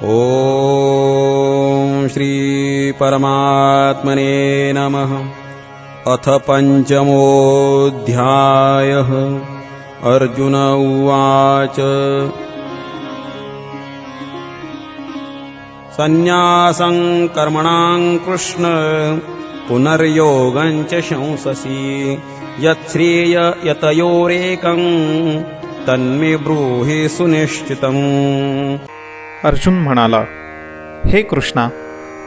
ॐ श्री परमात्मने नमः। अथ पंचमोऽध्यायः। अर्जुन उवाच संन्यासं कर्मणां कृष्ण पुनर्योगं च शंससि यच्छ्रेय यतयोरेकं तन्मे ब्रूहि सुनिश्चितम्। अर्जुन म्हणाला, हे कृष्णा,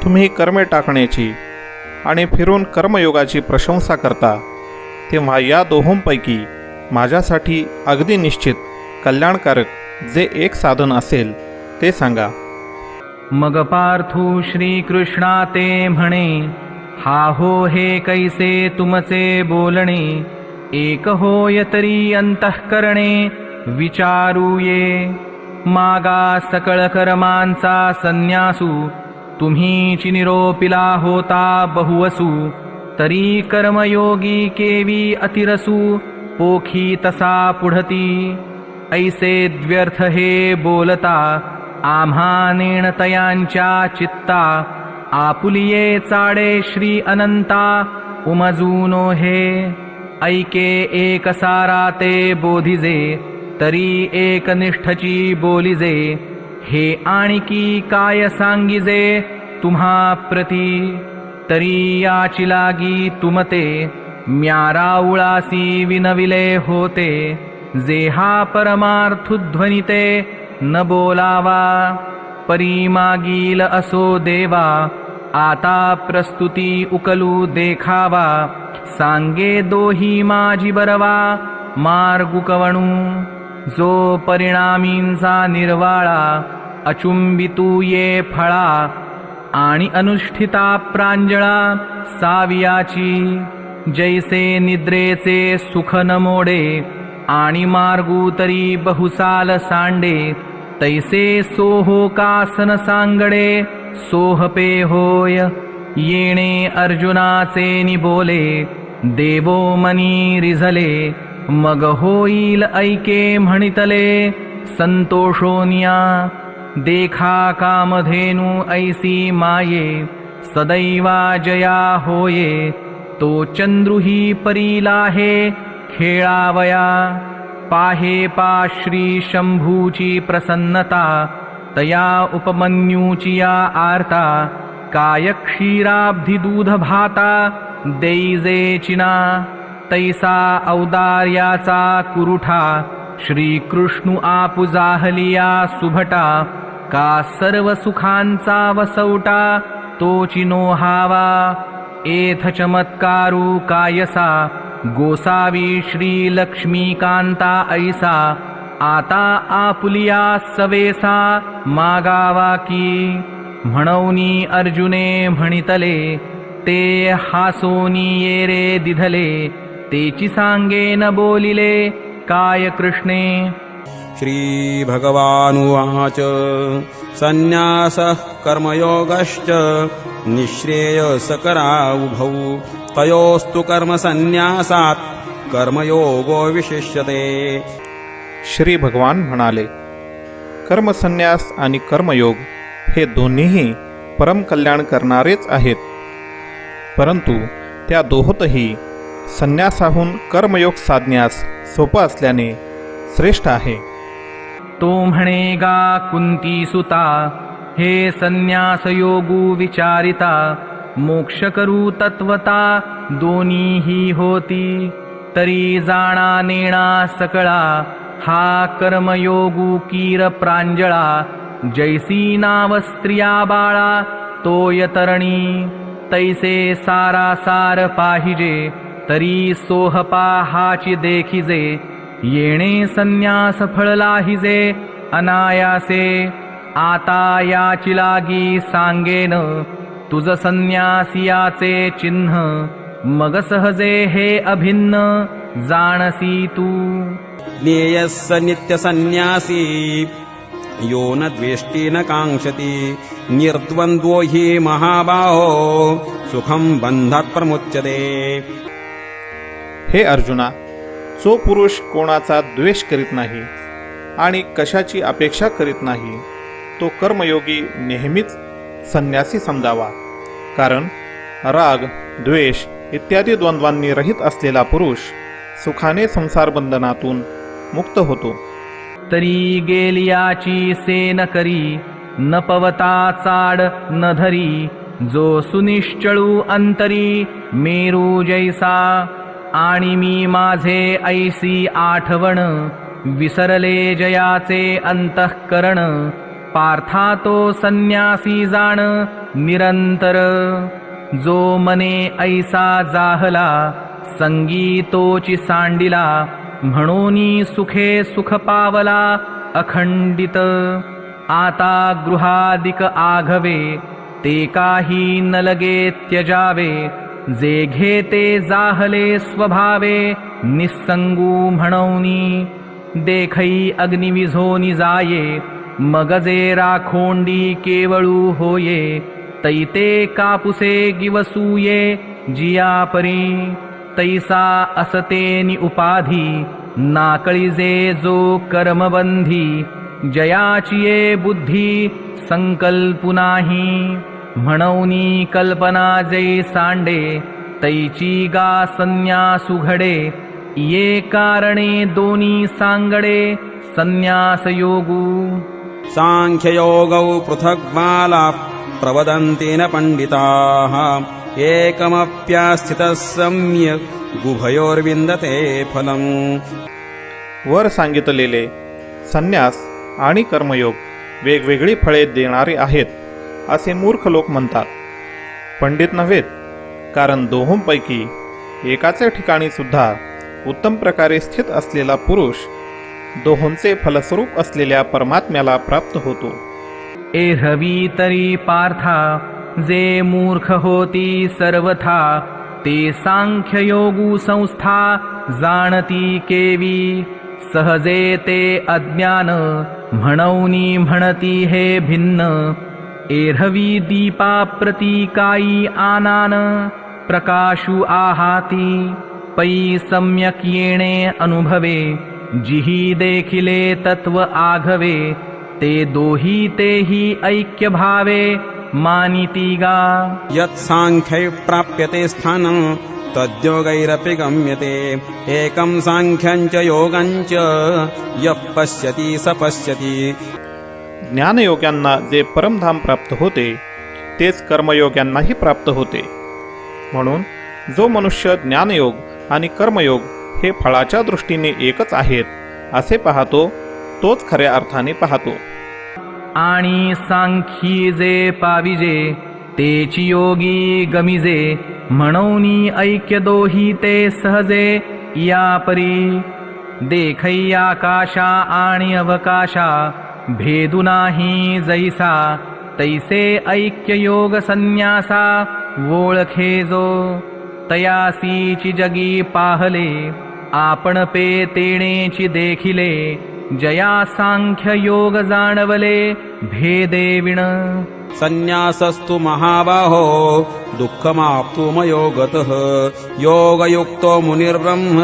तुम्ही कर्मे टाकण्याची आणि फिरून कर्मयोगाची प्रशंसा करता, तेव्हा या दोहोंपैकी माझ्यासाठी अगदी निश्चित कल्याणकारक जे एक साधन असेल ते सांगा। मग पार्थू श्रीकृष्णा ते म्हणे, हा हो हे कैसे तुमचे बोलणे, एक होय तरी अंतःकरणे विचारूये। मागा सकळ कर्मांचा संन्यासू, तुम्हीची निरोपिला होता बहुवसू, तरी कर्मयोगी केवी अतिरसू, पोखी तसा पुढती। ऐसे द्व्यर्थ हे बोलता, आम्हा नेणतयांच्या चित्ता, आपुलिये चाडे श्री अनंता उमजूनो हे। ऐके एक सारा ते बोधिजे, तरी एकनिष्ठची बोलिजे, हे आणिकी काय सांगिजे तुम्हा प्रती। तरी याची लागी तुमते, म्याराउळासी विनविले होते, जे हा परमार्थुध्वनिते न बोलावा। परी मागील असो देवा, आता प्रस्तुती उकलू देखावा, सांगे दोही माझी बरवा मार्गु कवणू। जो परिणामींचा निर्वाळा, अचुंबितू ये फळा, आणि अनुष्ठिता प्रांजळा सावियाची। जैसे निद्रेचे सुख न मोडे, आणि मार्गू तरी बहुसाल सांडे, तैसे सोहोकासन सांगडे सोहपे होय। येणे अर्जुनाचे निबोले, देवो मनी रिझले, मग होईल ऐके म्हणितले संतोषोनिया। देखा कामधेनु ऐसी माये, सदैवा जया होये, तो चंद्रुही परीलाहे खेळावया। पाहे पा श्री शंभूची प्रसन्नता, तया उपमन्यूची या आर्ता, काय क्षीराब्धी दूध भाता देईजे चिना। तैसा औदार्याचा कुरुठा, श्रीकृष्णु आपु जाहलिया सुभटा, का सर्व सुखांचा वसवटा तोची नोहावा। एथ चमत्कारू कायसा, गोसावी श्री लक्ष्मीकांता ऐसा, आता आपुलिया सवेसा मागावा की। म्हणौनी अर्जुने म्हणितले, ते हासोनी ये रे दिधले, तेची सांगे न बोलिले काय कृष्णे। श्री भगवानुवाच संन्यासः कर्मयोगश्च निःश्रेयसकरा उभौ, तयोस्तु कर्म संन्यासात् कर्मयोगो विशिष्यते। श्री भगवान म्हणाले, कर्मसन्यास आणि कर्मयोग हे दोन्हीही परम कल्याण करणारेच आहेत, परंतु त्या दोहोतही संन्यासाहून कर्मयोग साधण्यास सोपा असल्याने श्रेष्ठ आहे। तो म्हणेगा कुंती सुता, हे संन्यास योगू विचारिता, मोक्ष करू तत्वता दोन्हीही होती। तरी जाणा नेणा सकळा, हा कर्मयोगू कीर प्रांजळा, जैसी नाव स्त्रिया बाळा तोय तरणी। तैसे सारा सार पाहिजे, तरी सोहपा हाची देखिजे, येणे संन्यास फळ लाहिजे अनायासे। आता याची लागी सांगेन, तुझ संन्यासियाचे चिन्ह, मग सहजे हे अभिन्न जाणसी तू। ज्ञेयस्स नित्यसन्न्यासी, यो न द्वेष्टि न कांक्षति, निर्द्वन्द्वो हि महाबाहो सुखं बन्धात् प्रमुच्यते। हे अर्जुना, जो पुरुष कोणाचा द्वेष करीत नाही आणि कशाची अपेक्षा करीत नाही, तो कर्मयोगी नेहमीच संन्यासी समजावा. कारण राग, द्वेष इत्यादी द्वंद्वांनी रहित असलेला पुरुष सुखाने संसार बंधनातून मुक्त होतो. तरी गेलियाची सेन करी, न पवता चाड न धरी, जो सुनिश्चळू अंतरी मेरू जैसा. आणि मी माझे ऐसी आठवण, विसरले जयाचे अंतःकरण. पार्था तो संन्यासी जाण निरंतर, जो मने ऐसा जाहला संगीतोची सांडिला. म्हणूनी सुखे सुख पावला अखंडित. आता गृहादिक आघवे, ते काही न लगे त्यजावे. जे घेते जाहले स्वभावे, निस्संगू म्हणूनी. देखई अग्निविझोनी जाये, मग जे राखोंडी केवळू होये. तैते कापुसे गिवसूये जियापरी. तैसा असतेनी उपाधी, नाकळिजे जो कर्मबंधी. जयाचिये बुद्धी संकल्पु नाही. म्हणूनी कल्पना जै सांडे, तैची गा संन्यासु घडे. ये कारणे दोनी सांगडे संन्यास योगू. सांख्ययोगौ पृथग्बाला प्रवदन्ति न पंडिताः. एकमप्यास्थितः सम्यक् उभयोर्विन्दते फलम्. वर सांगितलेले संन्यास आणि कर्मयोग वेगवेगळी फळे देणारे आहेत असे मूर्ख लोक म्हणतात. पंडित नव्हेत, कारण दोहोंपैकी एकाच ठिकाणी सुद्धा उत्तम प्रकारे स्थित असलेला पुरुष दोहोंचे फलस्वरूप असलेल्या परमात्म्याला प्राप्त होतो. एरवी तरी पार्था, जे मूर्ख होती सर्वथा. ते सांख्ययोगू संस्था जाणती केवी. सहजे ते अज्ञान, म्हणूनी म्हणती हे भिन्न. एरवी दीपा प्रतीकाई आनान, प्रकाशु आहाती. पै सम्यक येणे अनुभवे, जिही देखिले तत्व आघवे. ते दोही तेही ऐक्य भावे मानिती गा. यत्सांख्यै प्राप्यते स्थानं तद्योगैरपि गम्यते. एकं सांख्यं च योगं च यः पश्यति स पश्यति. ज्ञानयोग्यांना जे परमधाम प्राप्त होते तेच कर्मयोग्यांनाही प्राप्त होते. म्हणून जो मनुष्य ज्ञानयोग आणि कर्मयोग हे फळाच्या दृष्टीने एकच आहेत असे पाहतो, तोच खऱ्या अर्थाने पाहतो. आणि सांख्यी जे पाविजे, तेची योगी गमिजे. म्हणूनी ऐक्य दोही ते सहजे या परी. देखै आकाशा आणि अवकाशा, भेदू नाही जैसा. तैसे ऐक्य योग संन्यासा ओळखे जो. तयासीची जगी पाहले, आपण पे तेणेची देखिले. जया सांख्य योग जाणवले भेदे विण. संन्यासस्तु महाबाहो दुःखमाप्तुमयो गतः. योगयुक्तो मुनिर्ब्रह्म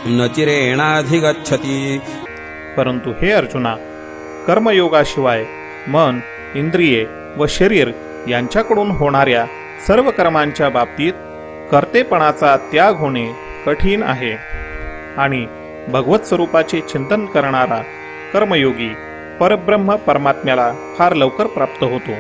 न चिरेणाधिगच्छति. परंतु हे अर्जुना, कर्मयोगाशिवाय मन, इंद्रिये व शरीर यांच्याकडून होणाऱ्या सर्व कर्मांच्या बाबतीत कर्तेपणाचा त्याग होणे कठीण आहे. आणि भगवत स्वरूपाचे चिंतन करणारा कर्मयोगी परब्रह्म परमात्म्याला फार लवकर प्राप्त होतो.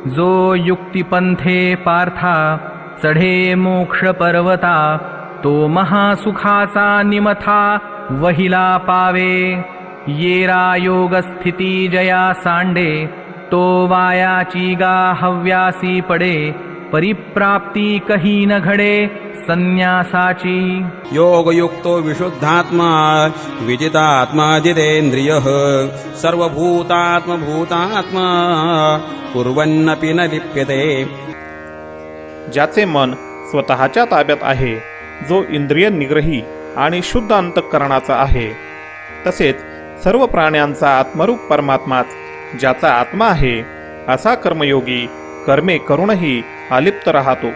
जो युक्तिपंथे पार्था, चढे मोक्ष पर्वता. तो महासुखाचा निमथा वहिला पावे. येरा योग स्थिती जया सांडे. तो वायाची गा हव्यासी पडे. परिप्राप्ती कही न घडे संन्यासाची. योगयुक्तो विशुद्धात्मा विजितात्मा जितेन्द्रियः. सर्वभूतात्मभूतात्मा कुर्वन्नपि न लिप्यते. ज्याचे मन स्वतःच्या ताब्यात आहे, जो इंद्रिय निग्रही आणि शुद्ध अंतःकरणाचा आहे, तसेच सर्व प्राण्यांचा आत्मरूप परमात्माच ज्याचा आत्मा आहे, असा कर्मयोगी कर्मे करूनही अलिप्त राहतो.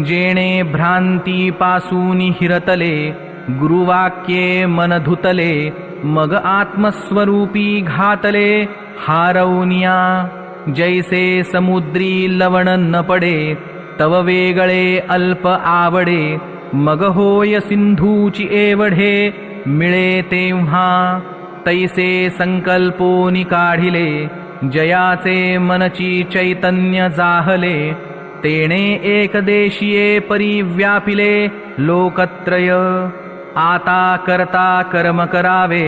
जेणे भ्रांती पासून हिरतले, गुरुवाक्ये मन धुतले. मग आत्मस्वरूपी घातले. हारवनिया जैसे समुद्री लवण न पडे तव वेगळे अल्प आवडे मग होय सिंधूची एवढे मिळे तेव्हा तैसे संकल्पोनी काढिले जयाचे मनची चैतन्य जाहले तेणे एकदेशीये परिव्यापिले लोकत्रय आता करता कर्म करावे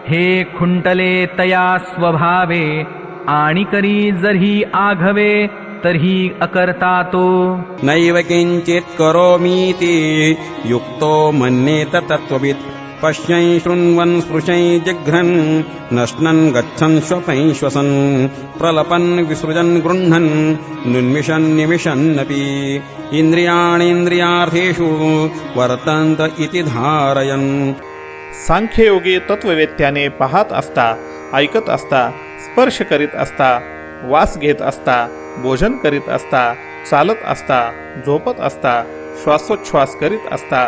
हे खुंटले तया स्वभावे आणि करी जरी आघवे तर्हि अकर्ता तो नैव किंचित करोमीति युक्तो मन्येत तत्त्ववित् पश्यन् शृण्वन् स्पृशन् जिघ्रन् नश्नन् गच्छन् श्वपन् श्वसन् प्रलपन् विसृजन् गृह्णन् नुन्मिषन् निमिषन्नपि इन्द्रियाणीन्द्रियार्थेषु वर्तन्त इति धारयन्. सांख्ययोगी तत्ववेत्याने पाहत असता, ऐकत असता, स्पर्श करीत असता, वास घेत असता, भोजन करीत असता, चालत असता, झोपत असता, श्वासोच्छ्वास करीत असता,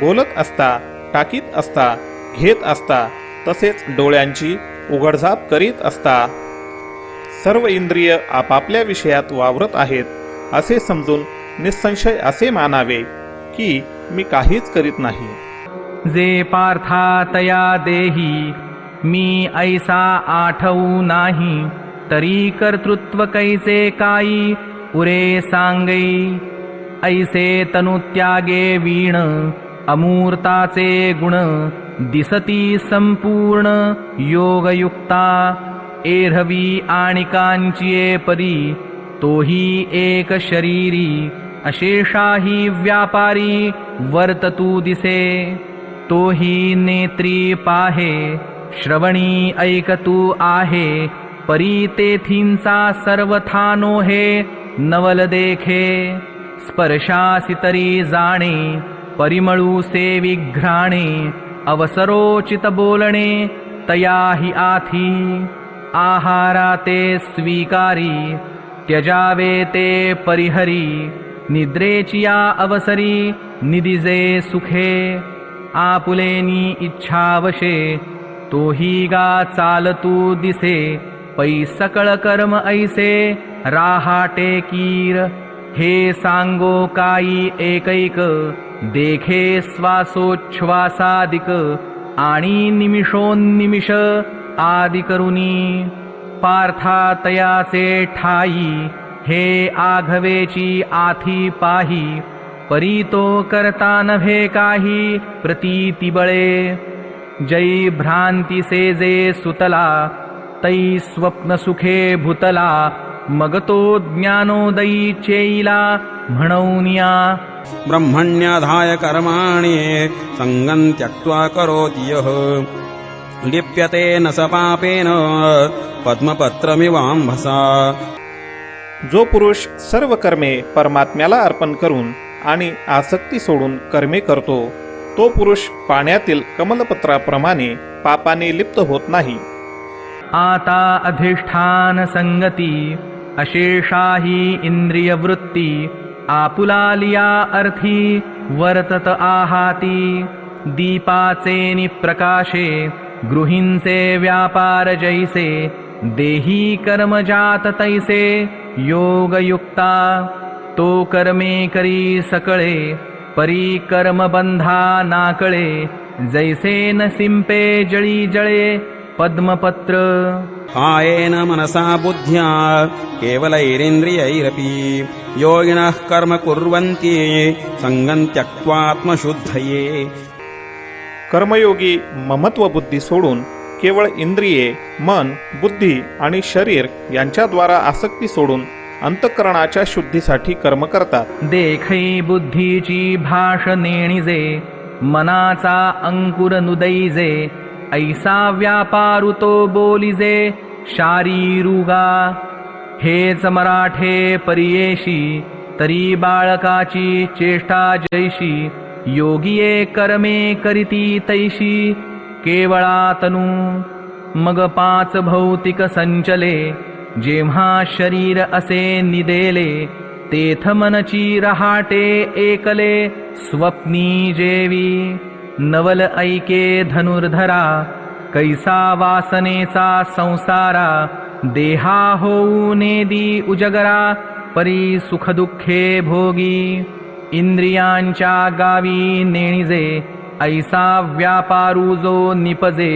बोलत असता, टाकीत असता, घेत असता, तसेच डोळ्यांची उघडझाप करीत असता सर्व इंद्रिय आपापल्या विषयात वावरत आहेत असे समजून निसंशय असे मानावे की मी काहीच करीत नाही. जे पार्था तया देही मी ऐसा आठवू नाही तरी कर्तृत्व कैसे काई उरे सांगई ऐसे तनुत्यागे वीण अमूर्ताचे गुण दिसती संपूर्ण योगयुक्ता एरवी आणि कांचिये परी तोही एक शरीरी अशेषाही व्यापारी वर्ततू दिसे तोही नेत्री पाहे श्रवणी ऐकतू आहे परी तेथींचा सर्वथानो हे नवल देखे स्पर्शासी तरी जाणे परिमळू से विघ्राणे अवसरोचित बोलणे तयाही आथी आहारा ते स्वीकारी त्यजावे ते परिहरी निद्रेचिया अवसरी निदिजे सुखे आपुलेनी इच्छावशे तोही गा चालतू दिसे पै सकळ कर्म ऐसे राहाटे कीर हे सांगो काई एकैक देखे श्वासोच्छ्वासादिक आणि निमिषोन्निमिष आदि करुनी पार्था तयाचे ठाई हे आघवेची आथी पाही परीतो करता नभे काही प्रतीती बळे जै भ्रांती से जे सुतला तै स्वप्न सुखे भूतला मग तो ज्ञानोदयी चेईला म्हणौनिया ब्रह्मण्याधाय कर्माणि संगं त्यक्त्वा करोति यः लिप्यते न स पापेन पद्मपत्रमिवाम्भसा. जो पुरुष सर्व कर्मे परमात्म्याला अर्पण करून आणि आसक्ती सोडून कर्मे करतो तो पुरुष पाण्यातील कमलपत्राप्रमाणे पापाने लिप्त होत नाही. आता अधिष्ठान संगती अशेषाही इंद्रिय वृत्ती आपुलालिया अर्थी वर्तत आहाती दीपाचे निप्रकाशे गृहींचे व्यापार जैसे देही कर्मजात तैसे योगयुक्ता तो कर्मे करी सकळे परी कर्म बंधा नाकळे जैसे न सिंपे जळी जळे पद्मपत्र. कायेन मनसा बुद्ध्या केवलैरिन्द्रियैरपि योगिनः कर्म कुर्वन्ति संगं त्यक्त्वात्मशुद्धये. कर्मयोगी ममत्व बुद्धी सोडून केवळ इंद्रिये, मन, बुद्धी आणि शरीर यांच्याद्वारा आसक्ती सोडून अंतःकरणाच्या शुद्धीसाठी कर्म करतात. देखै बुद्धीची भाष नेणिजे मनाचा अंकुर नुदैजे ऐसा व्यापारुतो बोलिजे शारीरुगा हेच मराठे परियेशी तरी बाळकाची चेष्टा जैशी योगिये कर्मे करीती तैशी केवळा तनु मग पाच भौतिक संचले जेव्हा शरीर असे निदेले तेथ मनची रहाटे एकले स्वप्नी जेवी नवल ऐके धनुर्धरा कैसा वासनेचा संसारा देहा होऊ नेदी उजगरा परी सुखदुःखे भोगी इंद्रियांच्या गावी नेणिजे ऐसा व्यापारू जो निपजे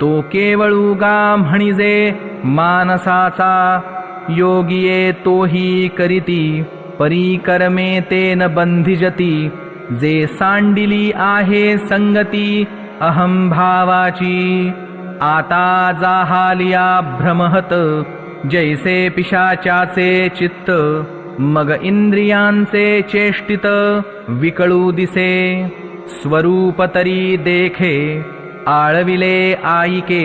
तो केवळू गा म्हणिजे मानसाचा योगिये तोही करीती परी कर्मे तेन बंधिजती जे सांडिली आहे संगती अहम भावाची आता जाहालिया भ्रमहत जैसे पिशाचाचे चित्त मग इंद्रियांचे चेष्टित विकळू दिसे स्वरूप तरी देखे आळविले आईके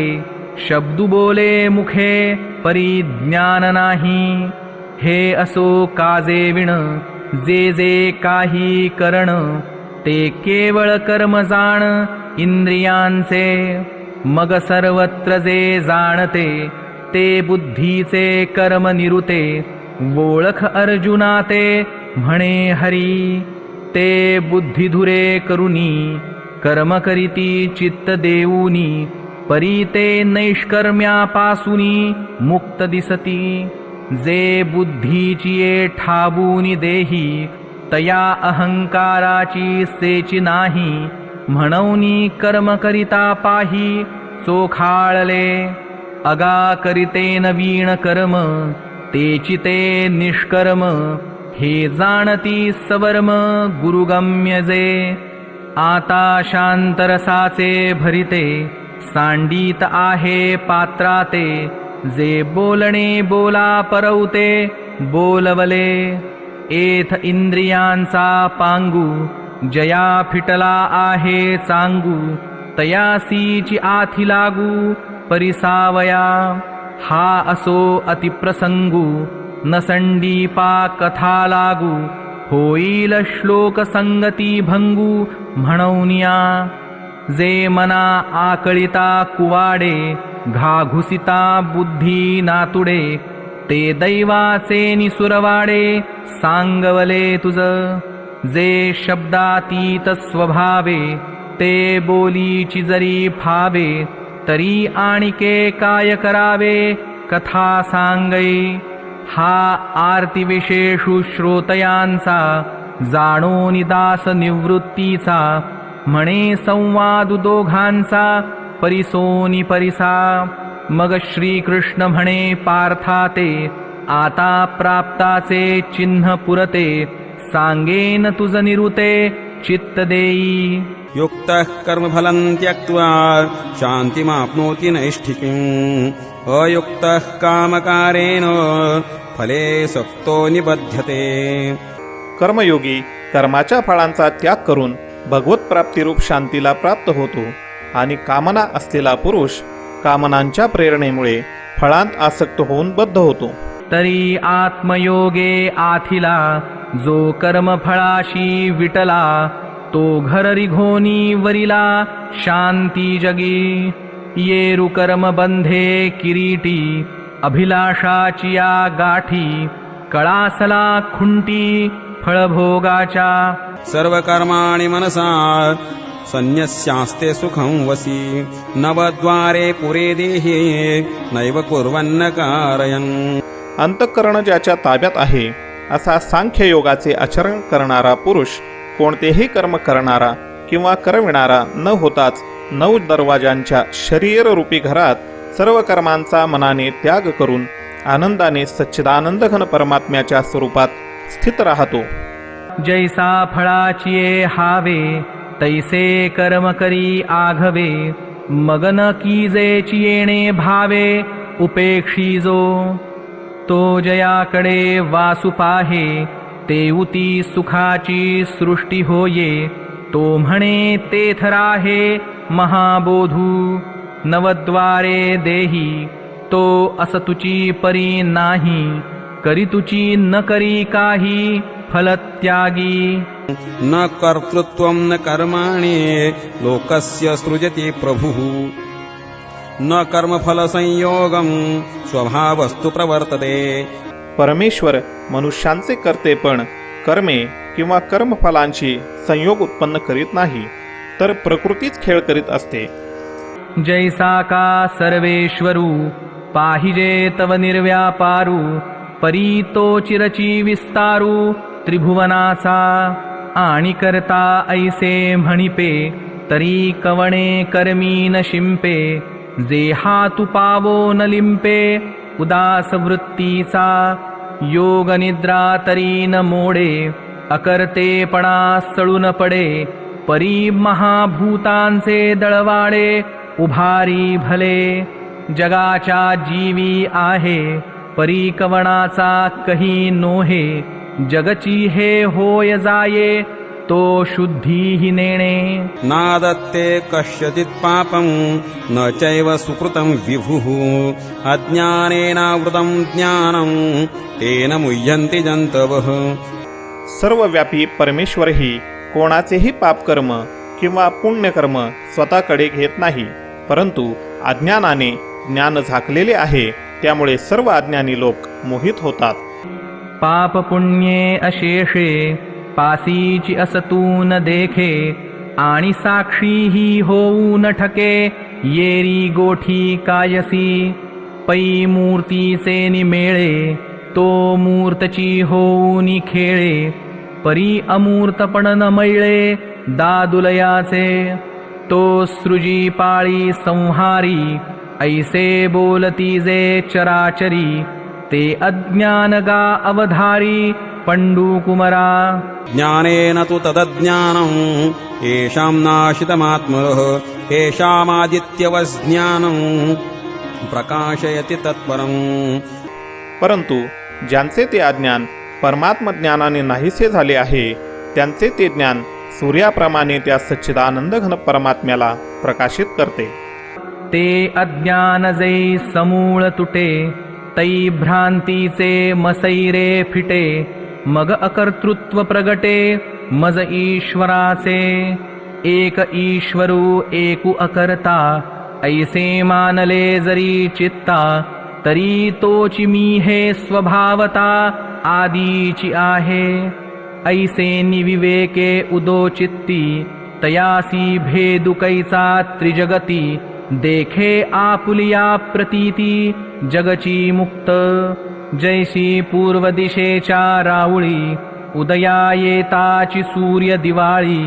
शब्दू बोले मुखे परी ज्ञान नाही हे असो काजे विण जे जे काही करण ते केवळ कर्म जाण इंद्रियांचे मग सर्वत्र जे जाणते ते बुद्धीचे कर्म निरुते ओळख अर्जुना ते म्हणे हरी ते बुद्धिधुरे करुनी कर्म करीती चित्त देऊनी परी ते नैष्कर्म्यापासूनी मुक्त दिसती जे बुद्धीची ठाबूनी देही तया अहंकाराची सेची नाही म्हणूनी कर्म करिता पाही चोखाळले अगा करिते नवीन कर्म तेची ते निष्कर्म हे जाणती सवर्म गुरुगम्य जे आता शांतरसाचे भरिते सांडीत आहे पात्राते जे बोलणे बोला परवते बोलवले एथ इंद्रियांचा पांगू जया फिटला आहे चांगू तयासीची आथी लागू परिसावया हा असो अतिप्रसंगू नसंडीपा कथा लागू होईल श्लोक संगती भंगू म्हणूनिया जे मना आकळिता कुवाडे घाघुसिता बुद्धी नातुडे ते दैवाचे निसुरवाडे सांगवले तुझ जे शब्दातीत स्वभावे ते बोलीची जरी फावे तरी आणिके काय करावे कथा सांगै हा आर्तिविशेषु श्रोतयांचा जाणो निदास निवृत्तीचा म्हणे संवाद दोघांचा परिसोनी परिसा मग श्रीकृष्ण म्हणे पार्थाते आता प्राप्ताचे चिन्ह पुरते सांगेन तुझ निरुते चित्त देई युक्तः कर्मफलं त्यक्त्वा शान्तिमाप्नोति नैष्ठिकीम् अयुक्तः कामकारेण फले सक्तो निबध्यते कर्मयोगी कर्माच्या फळांचा त्याग करून भगवत प्राप्तिरूप शांतीला प्राप्त होतो आणि कामना असलेला पुरुष कामनांच्या प्रेरणेमुळे फळांत आसक्त होऊन बद्ध होतो तरी आत्मयोगे आथिला जो कर्मफळाशी विटला तो घर रिघोनी वरिला शांती जगी येरु कर्म बंधे किरीटी अभिलाषाचिया गाठी कळासला खुंटी फळभोगाच्या सर्व कर्माणि मनसा संन्यस्यास्ते सुखं वसी नवद्वारे पुरे देहे नैव कुर्वन्न कारयन् अंतःकरण ज्याच्या ताब्यात आहे असा सांख्य योगाचे आचरण करणारा पुरुष कोणतेही कर्म करणारा किंवा करविणारा न होताच 9 दरवाजांच्या शरीररूपी घरात सर्व कर्मांचा मनाने त्याग करून आनंदाने सच्चिदानंदघन परमात्म्याच्या स्वरूपात स्थित राहतो जैसा फळाचिये हावे तैसे कर्म करी आघवे मगन कीजेची येणे भावे उपेक्षी जो तो जयाकडे वासु पाहे तेउती सुखाची सृष्टी होये तो म्हणे तेथ राहे महाबोधू नवद्वारे देही तो असतुची परी नाही करी तुची न करी काही फलत्यागी न कर्तृत्वं न कर्माणि लोकस्य सृजति प्रभुः न कर्मफलसंयोगं स्वभावस्तु प्रवर्तते परमेश्वर मनुष्यांचे कर्तेपण कर्मे किंवा कर्मफलांची संयोग उत्पन्न करीत नाही तर प्रकृतीच खेळ करीत असते जैसा का सर्वेश्वरू पाहिजे तव निर्व्यापारू परी तो चिरची विस्तारू त्रिभुवनाचा आणि करता ऐसे म्हणिपे तरी कवणे कर्मी न शिंपे जे हातू पावो न लिंपे उदास वृत्तीचा योग निद्रा तरी न मोडे अकर्तेपणा सळून पडे परी महाभूतांचे दळवाडे उभारी भले जगाच्या जीवी आहे परी कवणाचा कही नोहे जगची हे होय जाये तो शुद्धीहि नेणे नादत्ते कश्चित् पापं न चैव सुकृतं विभुः अज्ञानेनावृतं ज्ञानं तेन मुह्यन्ति जन्तवः. सर्वव्यापी परमेश्वरही कोणाचेही पापकर्म किंवा पुण्यकर्म स्वतःकडे घेत नाही, परंतु अज्ञानाने ज्ञान झाकलेले आहे, त्यामुळे सर्व अज्ञानी लोक मोहित होतात. पाप पुण्ये अशेषे पासीची असतून देखे आणि साक्षी ही होऊ न ठके येरी गोठी कायसी पै मूर्तीचे निमेळे तो मूर्तची होऊनी खेळे परी अमूर्तपण न मैळे दादुलयाचे तो सृजी पाळी संहारी ऐसे बोलती जे चराचरी ते अज्ञान गा अवधारी पंडू कुमरा. ज्ञानेन तु तदज्ञानं येषां नाशितमात्मनः येषामादित्यवज्ञानं प्रकाशयति तत्परम्. परंतु ज्यांचे ते अज्ञान परमात्मज्ञानाने नाहीसे झाले आहे, त्यांचे ते ज्ञान सूर्याप्रमाणे त्या सच्चिदानंद घन परमात्म्याला प्रकाशित करते. ते अज्ञान जे समूळ तुटे तै भ्रांतीचे मसैरे फिटे मग अकर्तृत्व प्रगटे मज ईश्वराचे एक ईश्वरू एकू अकर्ता ऐसे मानले जरी चित्ता तरी तोची मी हे स्वभावता आदीची आहे ऐसे निविवेके उदो चित्ती तयासी भेदु कैसा त्रिजगती देखे आपुलिया प्रतीती जगची मुक्त जैसी पूर्व दिशेच्या राऊळी उदया येताची सूर्य दिवाळी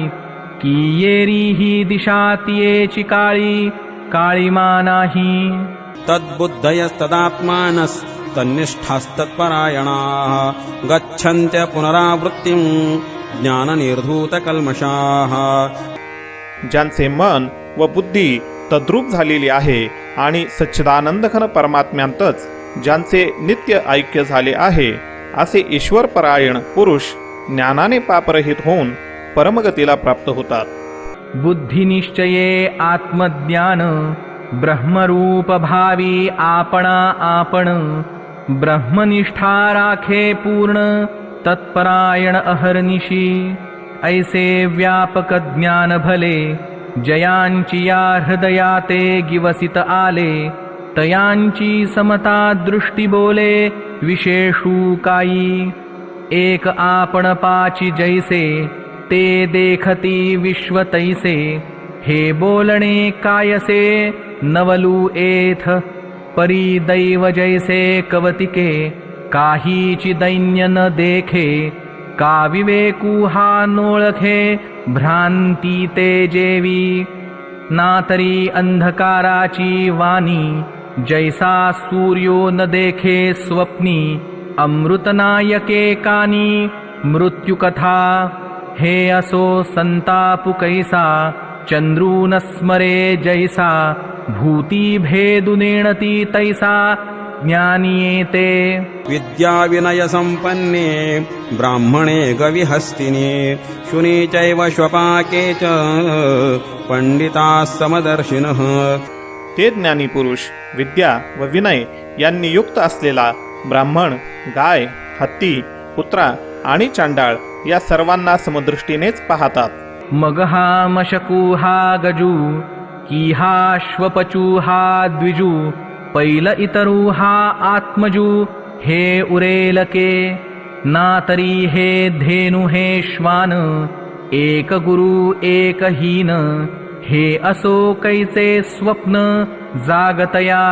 की येरी ही दिशा तियेची काळी काळीमा नाही. तद्बुद्धयस्तदात्मानस्तन्निष्ठास्तत्परायणाः गच्छन्त्य पुनरावृत्तिं ज्ञाननिर्धूतकल्मषाः. ज्यांचे मन व बुद्धी तद्रूप झालेली आहे आणि सच्चिदानंदघन परमात्म्यांतच ज्यांचे नित्य ऐक्य झाले आहे, असे ईश्वरपरायण पुरुष ज्ञानाने पापरहित होऊन परमगतीला प्राप्त होतात. बुद्धिनिश्चये आत्मज्ञान ब्रह्मरूप भावी आपणा आपण ब्रह्मनिष्ठा राखे पूर्ण तत्परायण अहर्निशी ऐसे व्यापक ज्ञान भले जयांची या हृदयाते गिवसित आले तयांची समता दृष्टी बोले विशेषू काई एक आपण पाची जैसे ते देखती विश्व तैसे हे बोलणे कायसे नवलू एथ परी दैव जैसे कवतिके काहीची दैन्य न देखे का विवेकू हा नोळखे भ्रांती ते जेवी ना तरी अंधकाराची वाणी जैसा सूर्यो न देखे स्वप्नी अमृतनायके कानी मृत्युकथा हे असो संतापु कैसा चंद्रू न स्मरे जैसा भूती भेदुनेणती तैसा ज्ञानीयेते. विद्याविनय संपन्ने ब्राह्मणे गविहस्तिने शुने चैव श्वपाके च पंडिताः समदर्शिनः. ते ज्ञानी पुरुष विद्या व विनय यांनी युक्त असलेला ब्राह्मण, गाय, हत्ती, कुत्रा आणि चांडाळ या सर्वांना समदृष्टीनेच पाहतात. मग हा मशकू हा गजू की हा श्वपचू हा द्विजू पैल इतरू हा आत्मजू हे उरेलके ना तरी हे धेनु हे श्वान एक गुरु एक हीन हे असो कैसे स्वप्न जागतया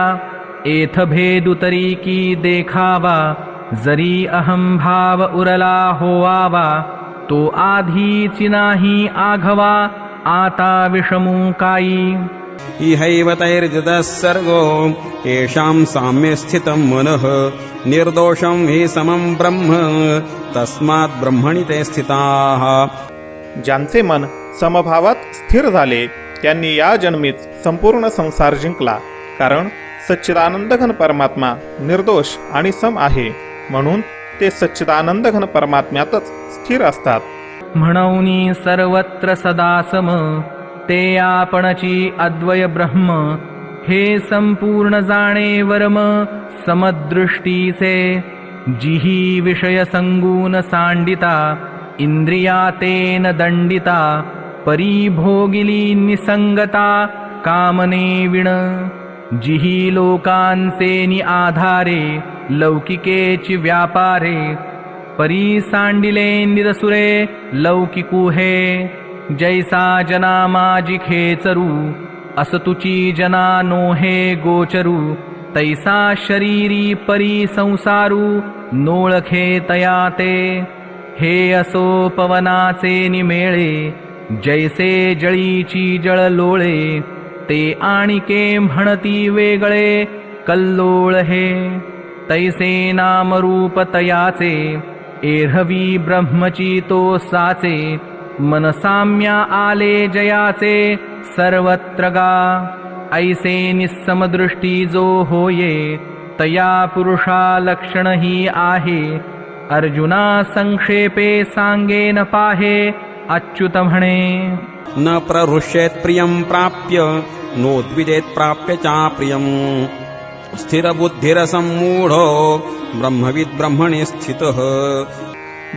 एथ भेदुतरी की देखावा, जरी अहम भाव उरला होवावा, तो आधीची नाही आघवा, आता विषमू काई. इहैव तैर्जितः सर्गो येषां साम्ये स्थितं मनः निर्दोषं हि समं ब्रह्म तस्मात् ब्रह्मणि ते स्थिताः. ज्यांचे मन समभावात स्थिर झाले त्यांनी या जन्मीत संपूर्ण संसार जिंकला, कारण सच्चिदानंदघन परमात्मा निर्दोष आणि सम आहे, म्हणून ते सच्चिदानंदघन परमात्म्यातच स्थिर असतात. म्हणूनी सर्वत्र सदा सम, ते आपणची अद्वय ब्रह्म, हे संपूर्ण जाणे वर्म समदृष्टीचे. जिही विषय संगून सांडिता, इंद्रियातेन दंडिता, परिभोगिली निसंगता कामने विण. जिही लोकांचे नि आधारे, लौकिकेची व्यापारे, परी सांडिले निरसुरे लौकिकू हे. जैसा जना माजी खेचरू, असतुची जना नोहे गोचरू, तैसा शरीरी परी संसारू नोळखे तया ते. हे असो पवनाचे निमेळे, जैसे जळीची जळलोळे, ते आणिके म्हणती वेगळे कल्लोळ हे. तैसे नामरूप तयाचे, एरहवी ब्रह्मची तो साचे, मनसाम्या आले जयाचे सर्वत्र गा. ऐसे निस्समदृष्टी जो होये, तया पुरुषा लक्षण ही आहे. अर्जुना संक्षेपे सांगे न पाहे, अच्युत म्हणे. न प्रहृष्येत् प्रियं प्राप्य नोद्विजेत् प्राप्य चाप्रियम्. स्थिरबुद्धिरसम्मूढो ब्रह्मविद् ब्रह्मणि स्थितः.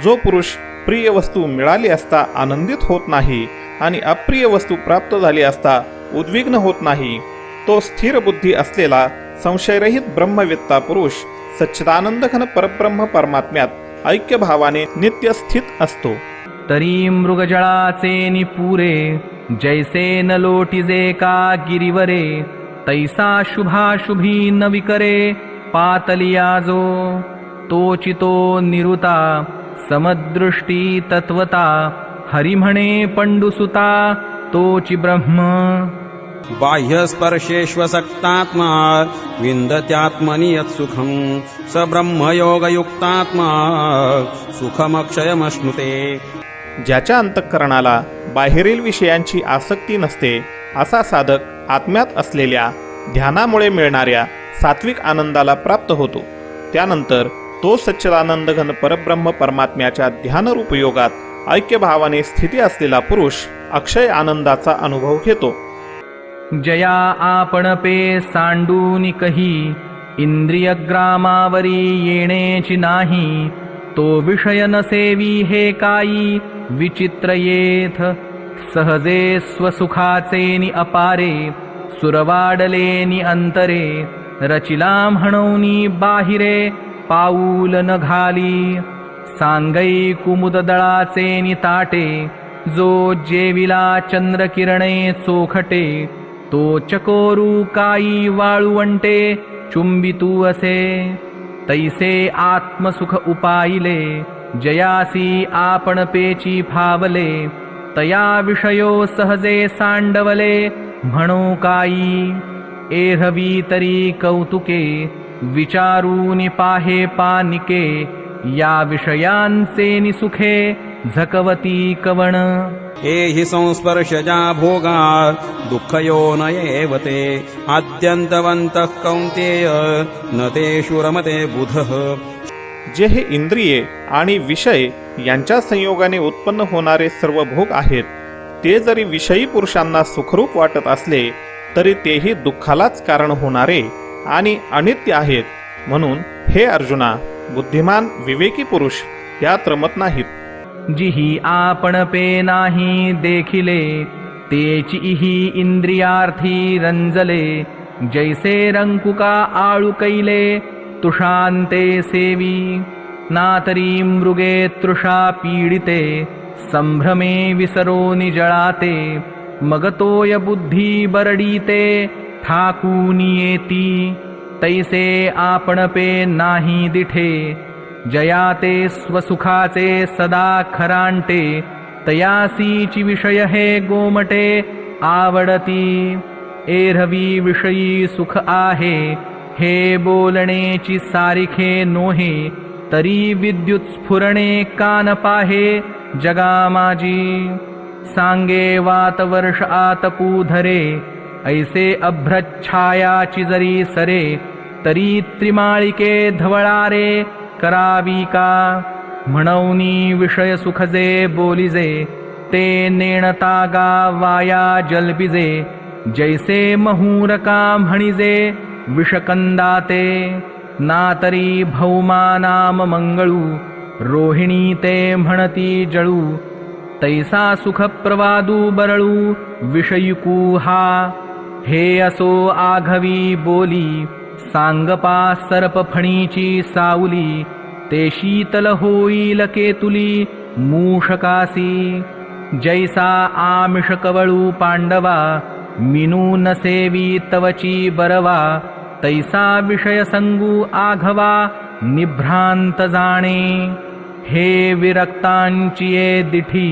जो पुरुष प्रिय वस्तू मिळाली असता आनंदित होत नाही आणि अप्रिय वस्तू प्राप्त झाली असता उद्विग्न होत नाही, तो स्थिर बुद्धी असलेला संशयरहित ब्रह्मवेत्ता पुरुष सच्चिदानंदघन परब्रह्म परमात्म्यात ऐक्य भावाने नित्य स्थित असतो. तरी मृगजळाचे निपुरे, जैसे न लोटिजे का गिरिवरे, तैसा शुभाशुभी न विकरे पातलिया जो. तोचितो निरुता समदृष्टी तत्वता, हरि म्हणे पंडुसुता तोची ब्रह्म. बाह्यस्पर्शेष्वसक्तात्मा विन्दत्यात्मनि यत्सुखं स ब्रह्मयोगयुक्तात्मा सुखमक्षयमश्नुते. ज्याच्या अंतःकरणाला बाहेरील विषयांची आसक्ती नसते असा साधक आत्म्यात असलेल्या ध्यानामुळे मिळणाऱ्या सात्विक आनंदाला प्राप्त होतो. त्यानंतर तो सच्चिदानंदघन परब्रह्म परमात्म्याच्या ध्यानरूप योगात ऐक्यभावाने स्थिती असलेला पुरुष अक्षय आनंदाचा अनुभव घेतो. जया आपण पे सांडूनि कही, इंद्रियग्रामावरी येणेची नाही. तो विषय नसेवी हे काई, विचित्र येथ. सहजे स्वसुखाचे नि अपारे, सुरवाडले नि अंतरे. रचिला म्हणूनी बाहिरे, पाऊल न घाली. सांगई कुमुददळाचे नि ताटे, जो जेविला चंद्रकिरणे चोखटे. तो चकोरू काई वाळुवंटे, चुंबितू असे. तैसे आत्मसुख उपाईले, जयासी आपण पेची फावले. तया विषयो सहजे सांडवले, म्हणो काई. एरहवी तरी कौतुके, विचारूनि पाहे पानिके. या विषयांचे निसुखे, झकवती कवण. एहि संस्पर्शजा भोगा दुःखयोनयेव ते. आद्यन्तवन्तः कौन्तेय न तेषु रमते बुधः. जे हे इंद्रिये आणि विषय यांच्या संयोगाने उत्पन्न होणारे सर्व भोग आहेत, ते जरी विषयी पुरुषांना सुखरूप वाटत असले तरी तेही दुःखालाच कारण होणारे आणि अनित्य आहेत. म्हणून हे अर्जुना, बुद्धिमान विवेकी पुरुष त्यात रमत नाहीत. जिही आपण पे नाही देखिले, तेचीही इंद्रियार्थी रंजले. जैसे रंकुका आळू कैले, तुषांते सेवी. नातरी मृगे तृषा पीडिते, संभ्रमे विसरो निजळाते. मगतोय बुद्धी बरडीते, ठाकूनी येती. तैसे आपण पे नाही दिठे जया ते स्वसुखाचे सदा खरांटे तयासीची विषय हे गोमटे आवडती एरवी विषयी सुख आहे हे बोलणेची सारिखे नोहे तरी विद्युत स्फुरणे कान पाहे जगा माझी सांगे वात वर्ष आतपू धरे ऐसे अभ्रच्छायाची जरी सरे तरी त्रिमाळिके धवळारे करावी का म्हणौनी विषय सुखजे बोलिजे ते नेणता गा वाया जल्पिजे जैसे महूरका म्हणिजे विषकंदाते ना तरी भौमा नाम मंगळू रोहिणी ते म्हणती जळू तैसा सुख प्रवादू बरळू विषयिकू हा हे असो आघवी बोली सांगपा सर्प फणीची सावली ते शीतल होईल केतुली मूषकासी जैसा आमिष कवळू पांडवा मिनू न सेवी तवची बरवा तैसा विषय संगू आघवा निभ्रांत जाणे हे विरक्तांची ये दिठी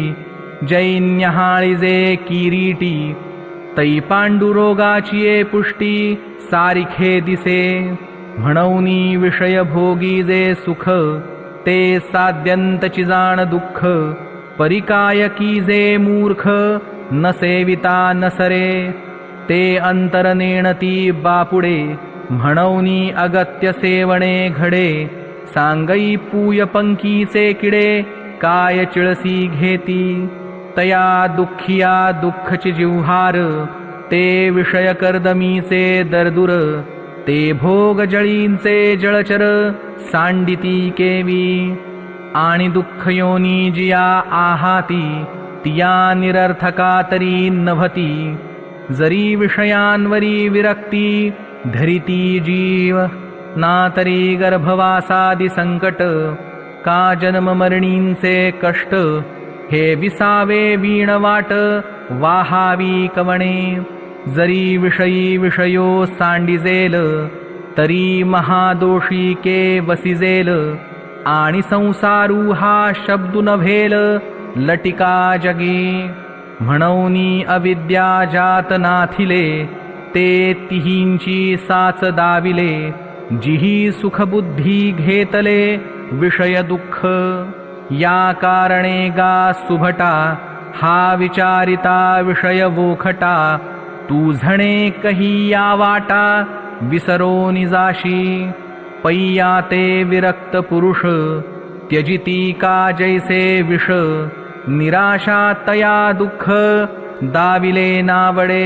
जैन्यहाळिजे किरीटी तै पांडुरोगाची ये पुष्टी सारिखे दिसे म्हणौनी विषय भोगी जे सुख ते साध्यंतची जाण दुःख परिकायकी जे मूर्ख न सेविता न सरे ते अंतर नेणती बापुडे म्हणौनी अगत्य सेवणे घडे सांगई पूय पंकीचे किडे काय चिळसी घेती तया दुःखिया दुःखची जिव्हार ते विषय कर्दमीचे दरदुर ते भोग जळींचे जळचर सांडिती केवी आणि दुःख योनी जिया आहाती तिया निरर्थका तरी नभती जरी विषयांवरी विरक्ती धरिती जीव ना तरी गर्भवासादि संकट का जन्म मरणींचे कष्ट हे विसावे वीण वाट वाहावी कवणे जरी विषयी विषयो सांडिजेल तरी महादोषी के वसिजेल आणि संसारू हा शब्दु नभेल लटिका जगी म्हणौनी अविद्या जात नाथिले ते तिहींची साच दाविले जिही सुखबुद्धी घेतले विषय दुःख या कारणे गा सुभटा हा विचारिता विषय वोखटा तू झणे कही या वाटा विसरो निजाशी पैया ते विरक्त पुरुष त्यजिती का जैसे विष निराशा तया दुःख दाविले नावडे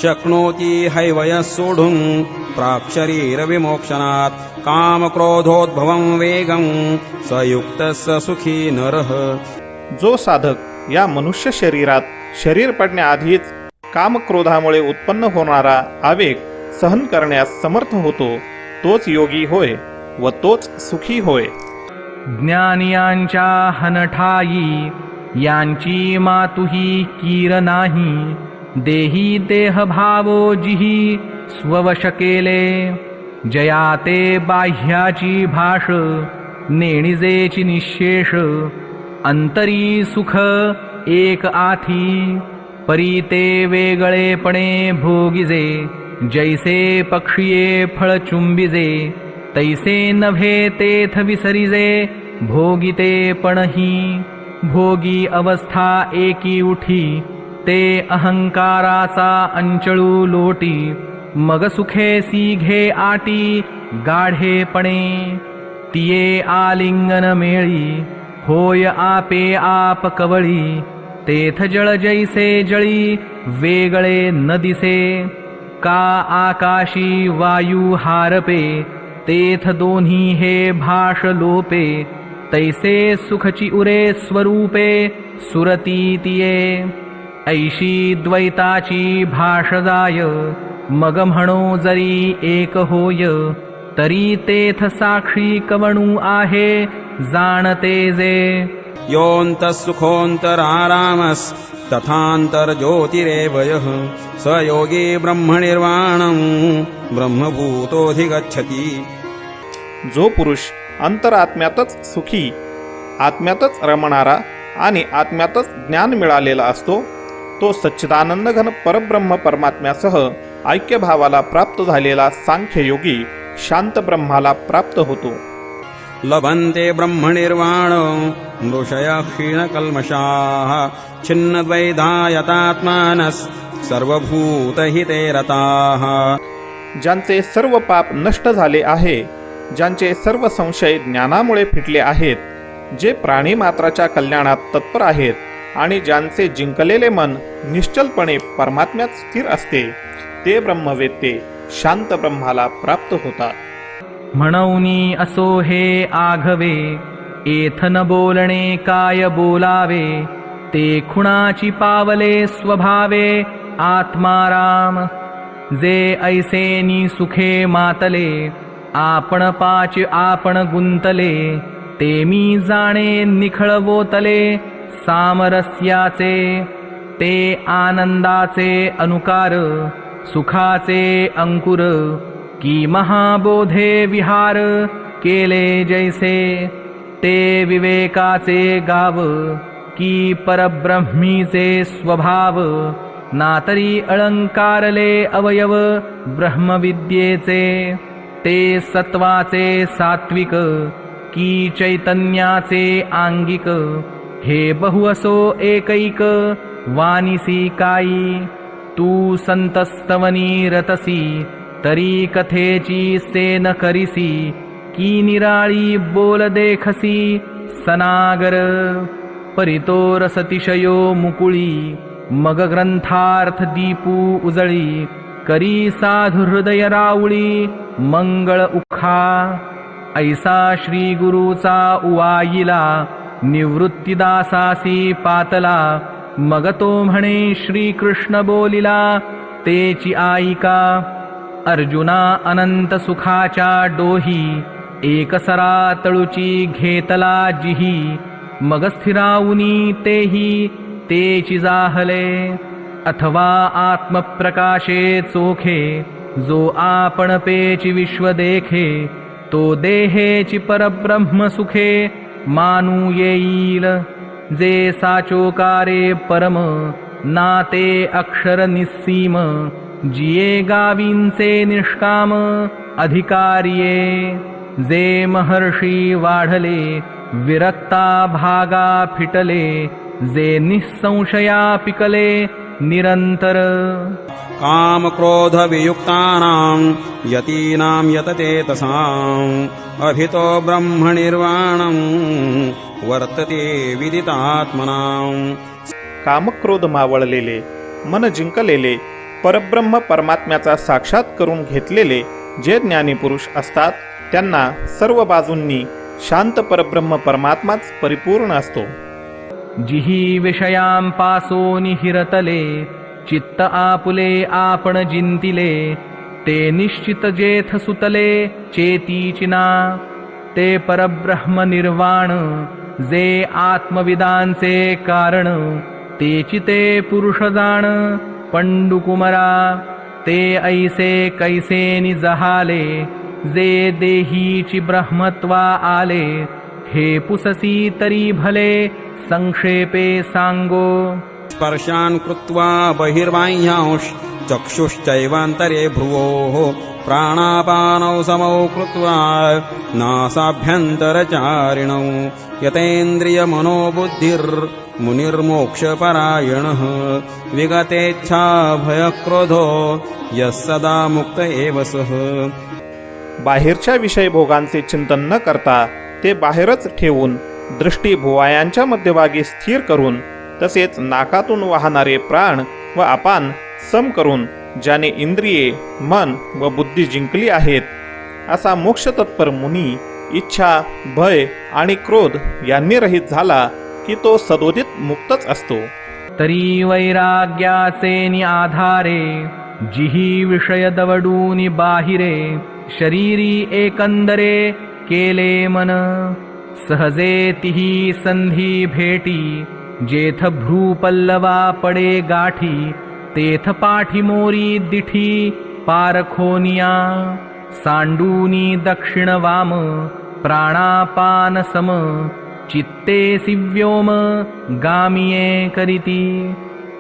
शक्नोती हैवय सोढुं प्राक्शरीर विमोक्षणात् काम क्रोधोद्भवं वेगं सयुक्तस्य सुखी नरः जो साधक या मनुष्य शरीरात शरीर पडण्याआधीच कामक्रोधामुळे उत्पन्न होणारा आवेग सहन करण्यास समर्थ होतो तोच योगी होय व तोच सुखी होय. ज्ञानियांच्या हनठाई यांची मातुही कीर नाही देही देह भावो जिही स्ववश केले जया ते बाह्याची भाष नेणिजेची निशेष अंतरी सुख एक आथी परी ते वेगळेपणे भोगिजे जैसे पक्षिये फळ चुंबिजे तैसे नभे तेथ विसरिजे भोगिते पणही भोगी अवस्था एकी उठी ते अहंकाराचा अंचळू लोटी मग सुखे सीघे आटी गाढेपणे तिये आलिंगन मेळी होय आपे आप कवळी तेथ जळ जैसे जळी वेगळे न दिसे का आकाशी वायू हारपे तेथ दोन्ही हे भाष लोपे तैसे सुखची उरे स्वरूपे सुरती तिये ऐशी द्वैताची भाष जाय मग म्हणो जरी एक होय तरी तेथ साक्षी कवणू आहे जाणते जे योऽन्तः सुखोऽन्तरारामस्तथान्तर्ज्योतिरेव यः स योगी ब्रह्मनिर्वाणं ब्रह्मभूतोऽधिगच्छति. जो पुरुष अंतरात्म्यातच सुखी, आत्म्यातच रमणारा आणि आत्म्यातच ज्ञान मिळालेला असतो, तो सच्चिदानंद घन परब्रह्म परमात्म्यासह ऐक्यभावाला प्राप्त झालेला सांख्ययोगी शांत ब्रह्माला प्राप्त होतो. लभन्ते ब्रह्मनिर्वाणं मृषयः क्षीणकल्मषाः छिन्नद्वैधायतात्मानः रताः. ज्यांचे सर्व पाप नष्ट झाले आहे, ज्यांचे सर्व संशय ज्ञानामुळे फिटले आहेत, जे प्राणी मात्राच्या कल्याणात तत्पर आहेत आणि ज्यांचे जिंकलेले मन निश्चलपणे परमात्म्यात स्थिर असते, ते ब्रह्मवेत्ते शांत ब्रह्माला प्राप्त होतात. म्हणूनी असो हे आघवे, एथ न बोलणे काय बोलावे, ते खुणाची पावले स्वभावे आत्माराम. जे ऐसेनी सुखे मातले, आपण पाच आपण गुंतले, ते मी जाणे निखळवोतले सामरस्याचे. ते आनंदाचे अनुकार, सुखाचे अंकुर, की महाबोधे विहार केले जैसे. ते विवेकाचे गाव, की परब्रह्मीचे स्वभाव, नातरी अलंकारले अवयव ब्रह्मविद्येचे. ते सत्वाचे सात्विक, की चैतन्याचे आंगिक, हे बहु असो एकैक वानिसी काई. तू संतस्तवनी रतसी, तरी कथेची सेन करिसी, की निराळी बोल देखसी सनागर. परितो रसतिशयो मुकुळी, मग ग्रंथार्थ दीपू उजळी, करी साधु हृदय राऊळी मंगळ उखा. ऐसा श्री गुरुचा उवाईला, निवृत्तीदासासी पातला, मग तो म्हणे श्रीकृष्ण बोलिला तेची आईका. अर्जुना अनंत सुखाच्या डोही, एकसरा तळुची घेतला जिही, मग स्थिरावुनी तेही तेची जाहले. अथवा आत्मप्रकाशे चोखे, जो आपण पेची विश्व देखे, तो देहेची परब्रह्म सुखे मानू येईल. जे साचोकारे परम, नाते अक्षर निस्सीम, जिये गावींचे निष्काम अधिकारिये. जे महर्षी वाढले, विरक्ता भागा फिटले, जे निःसंशया पिकले निरंतर. काम क्रोध वियुक्तानां यतीनां यतचेतसां अभितो ब्रह्मनिर्वाणं वर्तते विदितात्मनां. कामक्रोध मावळलेले, मन जिंकलेले, परब्रह्म परमात्म्याचा साक्षात करून घेतलेले जे ज्ञानी पुरुष असतात, त्यांना सर्व बाजूंनी शांत परब्रह्म परमात्माच परिपूर्ण असतो. जिही विषयांपासोनी हिरतले, चित्त आपुले आपण जिंतिले, ते निश्चित जेथ सुतले चेतीचिना. ते परब्रह्म निर्वाण, जे आत्मविदांचे कारण, तेची ते पुरुष जाण पंडुकुमरा. ते ऐसे कैसेनी जहाले, जे देहीची ब्रह्मत्वा आले, हे पुससी तरी भले संक्षेपे सांगो. स्पर्शान् कृत्वा बहिर्बाह्यांश चक्षुश्चैवान्तरे भ्रुवोः प्राणापानौ समौ कृत्वा नासाभ्यन्तरचारिणौ यतेन्द्रियमनोबुद्धिर्मुनिर्मोक्षपरायणः विगतेच्छा भयक्रोधो यः सदा मुक्त एव सः. बाहेरच्या विषयभोगांचे चिंतन न करता ते बाहेरच ठेवून दृष्टी भुवायांच्या मध्यभागी स्थिर करून, तसेच नाकातून वाहणारे प्राण व अपान सम करून, ज्याने इंद्रिये, मन व बुद्धी जिंकली आहेत, असा मोक्षतत्पर मुनी इच्छा, भय आणि क्रोध यांनी रहित झाला की तो सदोदित मुक्तच असतो. तरी वैराग्याचे नि आधारे, जिही विषय दवडूनि बाहिरे, शरीरी एकंदरे केले मन. सहजे तिही संधी भेटी, जेथ भ्रूपल्लवा पडे गाठी, तेथ पाठी मोरी दिठी पारखोनिया, सांडूनी दक्षिण वाम प्राणापान सम, चित्तेसी व्योम गामिये करीती,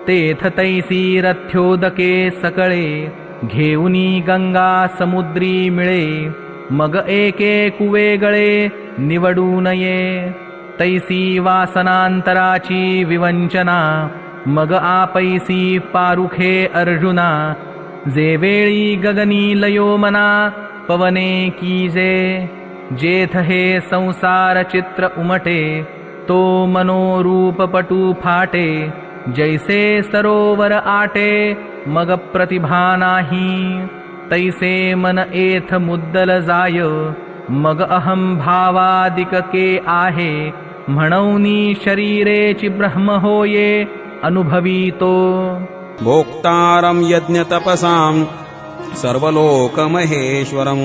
तेथ तैसी रथ्योदके सकळे, घेऊनी गंगा समुद्री मिळे, मग एके कुवेगळे निवडू नये, तैसी वासनांतराची विवंचना, मग आपैसी पारुखे अर्जुना, जे वेळी गगनी लयो मना पवने कीजे, जेथ हे संसार चित्र उमटे, तो मनोरूपपटू फाटे, जैसे सरोवर आटे मग प्रतिभा नाही, तैसे मन एथ मुद्दल जाय, मग अहम भावादिक के आहे, म्हणूनी शरीरेची ब्रह्म होये अनुभवितो. भोक्तारं यज्ञतपसां सर्वलोकमहेश्वरं,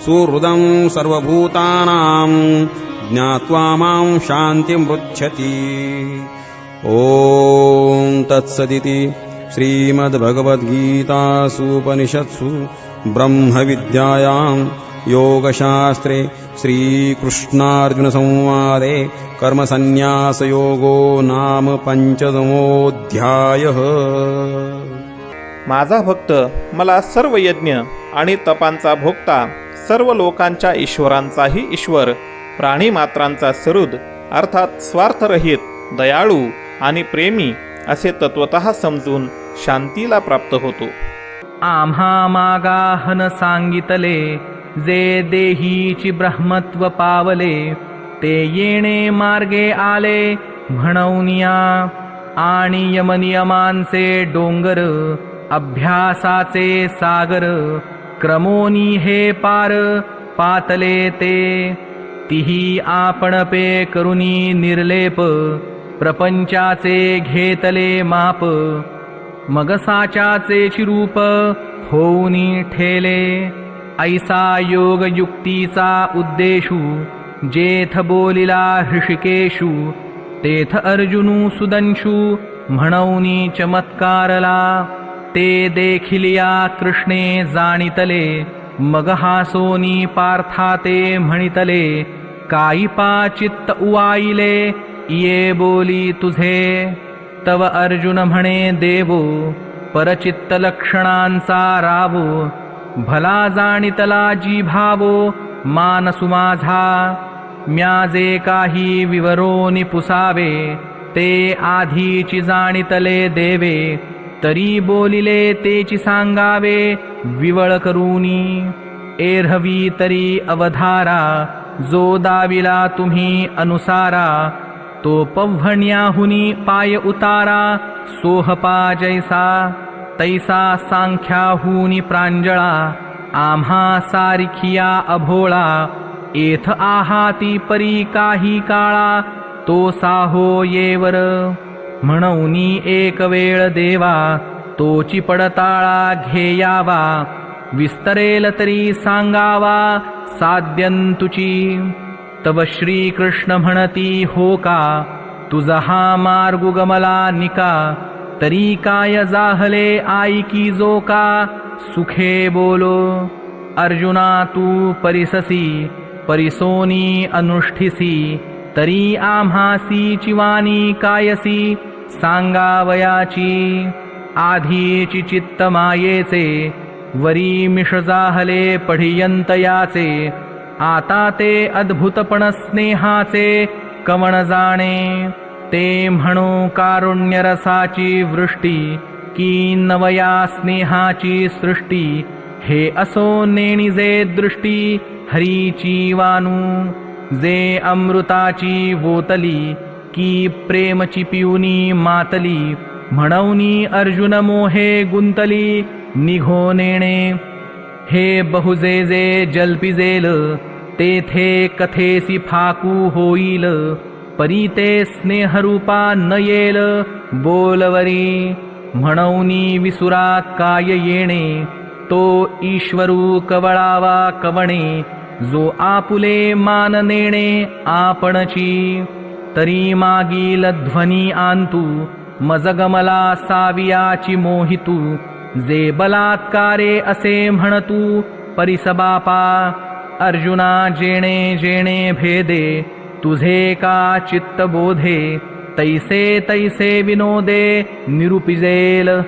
सुहृदं सर्वभूतानां ज्ञात्वा मां शान्तिमृच्छति. ॐ तत्सदिति श्रीमद्भगवद्गीतासूपनिषत्सु ब्रह्मविद्यायां योगशास्त्रे श्रीकृष्णार्जुनसंवादे कर्मसन्न्यासयोगो नाम पंचमोऽध्यायः. माझा भक्त मला सर्व यज्ञ आणि तपांचा भोक्ता, सर्व लोकांच्या ईश्वरांचाही ईश्वर, प्राणीमात्रांचा सरुद अर्थात स्वार्थरहित, दयाळू आणि प्रेमी असे तत्वतः समजून शांतीला प्राप्त होतो. आम्हा मागाहन सांगितले, जे देहीची ब्रह्मत्व पावले, ते येणे मार्गे आले म्हणूनिया, आणि यमनियमांचे डोंगर, अभ्यासाचे सागर, क्रमोनी हे पार पातले ते, तिही आपण पे करुनी निर्लेप, प्रपंचाचे घेतले माप, मग साचाचे चिरूप होऊनी ठेले, ऐसा योग युक्तीचा उद्देशू, जेथ बोलिला हृषिकेशू, तेथ अर्जुनू सुदंशू म्हणूनी चमत्कारला, ते देखिलिया कृष्णे जाणितले, मग हासोनी पार्थाते म्हणितले, काही पा चित्त उवाईले, ये बोली तुझे, तव अर्जुन म्हणे देवो, परचित्त लक्षणांचा रावो, भला जाणितला जी भावो, मानसु माझा, म्या जे काही विवरोनी पुसावे, ते आधीची जाणितले देवे, तरी बोलिले तेची सांगावे विवळ करूनी, एरहवी तरी अवधारा, जो दाविला तुम्ही अनुसारा, तो पव्हण्याहुनी पाय उतारा, सोहपा जैसा, तैसा सांख्याहुनी प्रांजळा, आम्हा सारिखिया अभोळा, एथ आहाती परी काही काळा, तो साहो येवर, म्हणूनी एक वेळ देवा, तोची पडताळा घेयावा, विस्तरेल तरी सांगावा साध्यंतुची, तव श्रीकृष्ण म्हणती हो का, तुझा हा मार्ग गमला निका, तरी काय जाहले आईकी जो का, सुखे बोलो, अर्जुना तू परिससी, परिसोनी अनुष्ठिसी, तरी आम्हासी चिवानी कायसी, सांगावयाची, आधीची चित्त मायेचे, वरी मिष जाहले पढियंतयाचे, आता ते अद्भुतपण स्नेहाचे कवण जाणे, ते म्हणू कारुण्यरसाची वृष्टी, की नवया स्नेहाची सृष्टी, हे असो नेणिजे दृष्टी हरीची वानू, जे अमृताची वोतली, की प्रेमची पिऊनी मातली, म्हणूनी अर्जुन मोहे गुंतली निघो नेणे, हे बहुजे जे जल्पिजेल, तेथे कथेसी फाकू होईल, परी ते स्नेहरूपा न येल बोलवरी, म्हणूनी विसुरा काय येणे, तो ईश्वरू कवळावा कवणे, जो आपुले मान नेणे आपणची, तरी मागील ध्वनी आंतू मजगमला सावियाची मोहितू, जे बलात्कारे असे म्हणतू परिसबापा, अर्जुना जेणे जेणे भेदे तुझे का चित्त बोधे, तैसे तैसे विनोदे निरुपिजेल,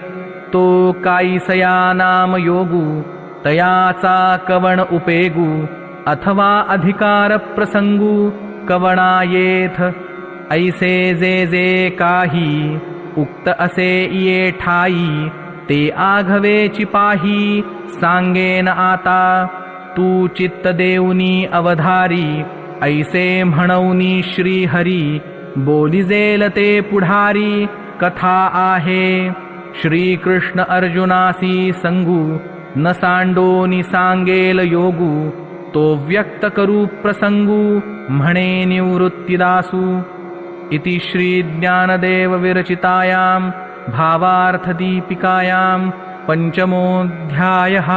तो काईसया नाम योगू तयाचा कवण उपेगू, अथवा अधिकार प्रसंगू कवणा येथ, ऐसे जे जे काही उक्त असे ये ठाई, ते आघवेची पाही सांगेन आता, तू चित्त देऊनी अवधारी, ऐसे म्हणूनी श्रीहरी, बोलिजेल ते पुढारी कथा आहे, श्रीकृष्ण अर्जुनासी संगू, न सांडोनी सांगेल योगू, तो व्यक्त करू प्रसंगू म्हणे निवृत्तिदासू। इति श्री ज्ञानदेव विरचितायां भावार्थ दीपिकायां पंचमोऽध्यायः।